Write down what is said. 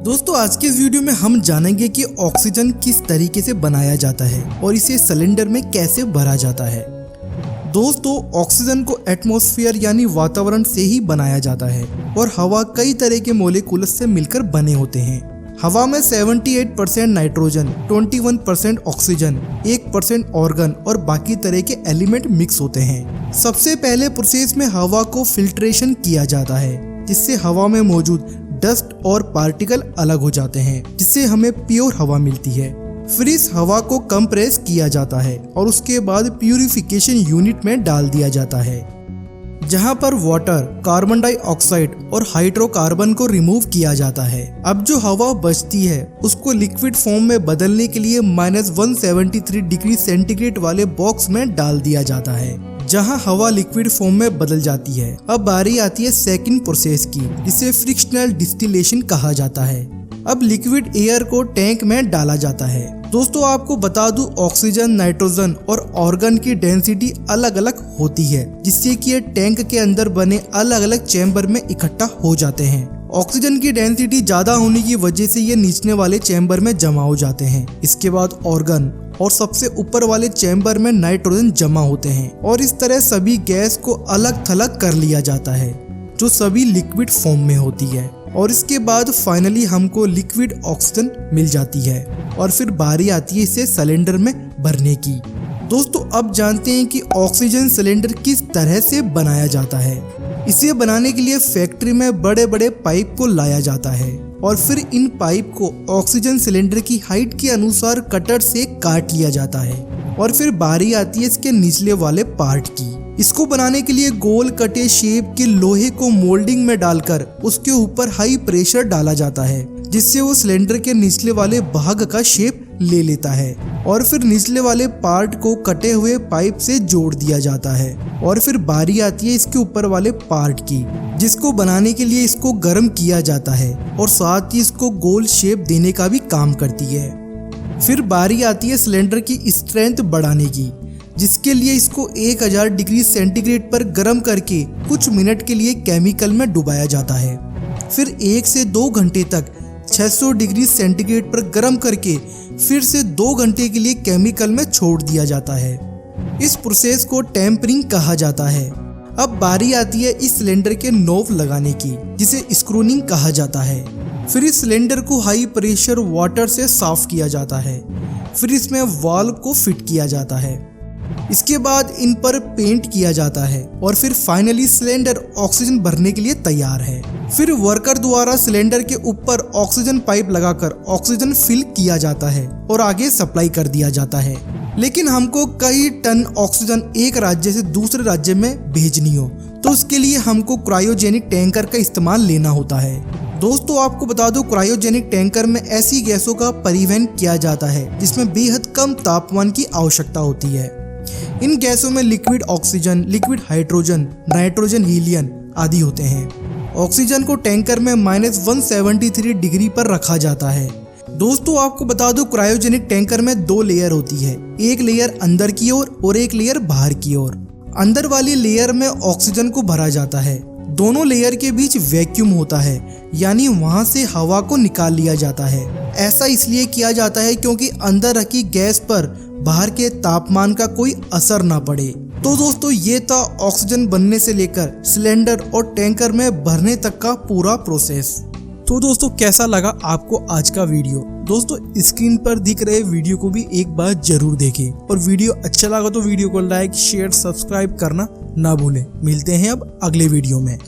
दोस्तों आज के इस वीडियो में हम जानेंगे कि ऑक्सीजन किस तरीके से बनाया जाता है और इसे सिलेंडर में कैसे भरा जाता है। दोस्तों ऑक्सीजन को एटमॉस्फेयर यानी वातावरण से ही बनाया जाता है और हवा कई तरह के मोलिक्यूल्स से मिलकर बने होते हैं। हवा में 78% नाइट्रोजन, 21% ऑक्सीजन, 1% ऑर्गन और बाकी तरह के एलिमेंट मिक्स होते हैं। सबसे पहले प्रोसेस में हवा को फिल्ट्रेशन किया जाता है, जिससे हवा में मौजूद डस्ट और पार्टिकल अलग हो जाते हैं, जिससे हमें प्योर हवा मिलती है। फिर इस हवा को कंप्रेस किया जाता है और उसके बाद प्यूरिफिकेशन यूनिट में डाल दिया जाता है, जहां पर वाटर, कार्बन डाइऑक्साइड और हाइड्रोकार्बन को रिमूव किया जाता है। अब जो हवा बचती है उसको लिक्विड फॉर्म में बदलने के लिए -173 डिग्री सेंटीग्रेड वाले बॉक्स में डाल दिया जाता है, जहां हवा लिक्विड फॉर्म में बदल जाती है। अब बारी आती है सेकंड प्रोसेस की, जिसे फ्रिक्शनल डिस्टिलेशन कहा जाता है। अब लिक्विड एयर को टैंक में डाला जाता है। दोस्तों आपको बता दूं, ऑक्सीजन, नाइट्रोजन और ऑर्गन की डेंसिटी अलग अलग होती है, जिससे कि ये टैंक के अंदर बने अलग अलग चैम्बर में इकट्ठा हो जाते हैं। ऑक्सीजन की डेंसिटी ज्यादा होने की वजह से ये निचले वाले चैम्बर में जमा हो जाते हैं। इसके बाद ऑर्गन और सबसे ऊपर वाले चैम्बर में नाइट्रोजन जमा होते हैं और इस तरह सभी गैस को अलग थलग कर लिया जाता है, जो सभी लिक्विड फॉर्म में होती है। और इसके बाद फाइनली हमको लिक्विड ऑक्सीजन मिल जाती है और फिर बारी आती है इसे सिलेंडर में भरने की। दोस्तों अब जानते हैं कि ऑक्सीजन सिलेंडर किस तरह से बनाया जाता है। इसे बनाने के लिए फैक्ट्री में बड़े बड़े पाइप को लाया जाता है और फिर इन पाइप को ऑक्सीजन सिलेंडर की हाइट के अनुसार कटर से काट लिया जाता है और फिर बारी आती है इसके निचले वाले पार्ट की। इसको बनाने के लिए गोल कटे शेप के लोहे को मोल्डिंग में डालकर उसके ऊपर हाई प्रेशर डाला जाता है, जिससे वो सिलेंडर के निचले वाले भाग का शेप ले लेता है और फिर निचले वाले पार्ट को कटे हुए पाइप से जोड़ दिया जाता है। और फिर बारी आती है इसके ऊपर वाले पार्ट की, जिसको बनाने के लिए इसको गर्म किया जाता है और साथ ही इसको गोल शेप देने का भी काम करती है। फिर बारी आती है सिलेंडर की स्ट्रेंथ बढ़ाने की, जिसके लिए इसको 1000 डिग्री सेंटीग्रेड पर गर्म करके कुछ मिनट के लिए केमिकल में डुबाया जाता है। फिर 1 से 2 घंटे तक 600 डिग्री सेंटीग्रेड पर गर्म करके फिर से 2 घंटे के लिए केमिकल में छोड़ दिया जाता है। इस प्रोसेस को टेम्परिंग कहा जाता है। अब बारी आती है इस सिलेंडर के नोब लगाने की, जिसे स्क्रूनिंग कहा जाता है। फिर इस सिलेंडर को हाई प्रेशर वाटर से साफ किया जाता है। फिर इसमें वाल्व को फिट किया जाता है। इसके बाद इन पर पेंट किया जाता है और फिर फाइनली सिलेंडर ऑक्सीजन भरने के लिए तैयार है। फिर वर्कर द्वारा सिलेंडर के ऊपर ऑक्सीजन पाइप लगाकर ऑक्सीजन फिल किया जाता है और आगे सप्लाई कर दिया जाता है। लेकिन हमको कई टन ऑक्सीजन एक राज्य से दूसरे राज्य में भेजनी हो तो उसके लिए हमको क्रायोजेनिक टैंकर का इस्तेमाल लेना होता है। दोस्तों आपको बता दो, क्रायोजेनिक टैंकर में ऐसी गैसों का परिवहन किया जाता है जिसमें बेहद कम तापमान की आवश्यकता होती है। इन गैसों में liquid oxygen, liquid hydrogen, nitrogen, helium आदि होते हैं। ऑक्सीजन को टैंकर में -173 डिग्री पर रखा जाता है। दोस्तों आपको बता दो, क्रायोजेनिक टैंकर में 2 लेयर होती है, एक लेयर अंदर की ओर और एक लेयर बाहर की ओर। अंदर वाली लेयर में ऑक्सीजन को भरा जाता है। दोनों लेयर के बीच वैक्यूम होता है, यानी वहां से हवा को निकाल लिया जाता है। ऐसा इसलिए किया जाता है क्योंकि अंदर रखी गैस पर बाहर के तापमान का कोई असर ना पड़े। तो दोस्तों ये था ऑक्सीजन बनने से लेकर सिलेंडर और टैंकर में भरने तक का पूरा प्रोसेस। तो दोस्तों कैसा लगा आपको आज का वीडियो? दोस्तों स्क्रीन पर दिख रहे वीडियो को भी एक बार जरूर देखें और वीडियो अच्छा लगा तो वीडियो को लाइक, शेयर, सब्सक्राइब करना ना भूलें। मिलते हैं अब अगले वीडियो में।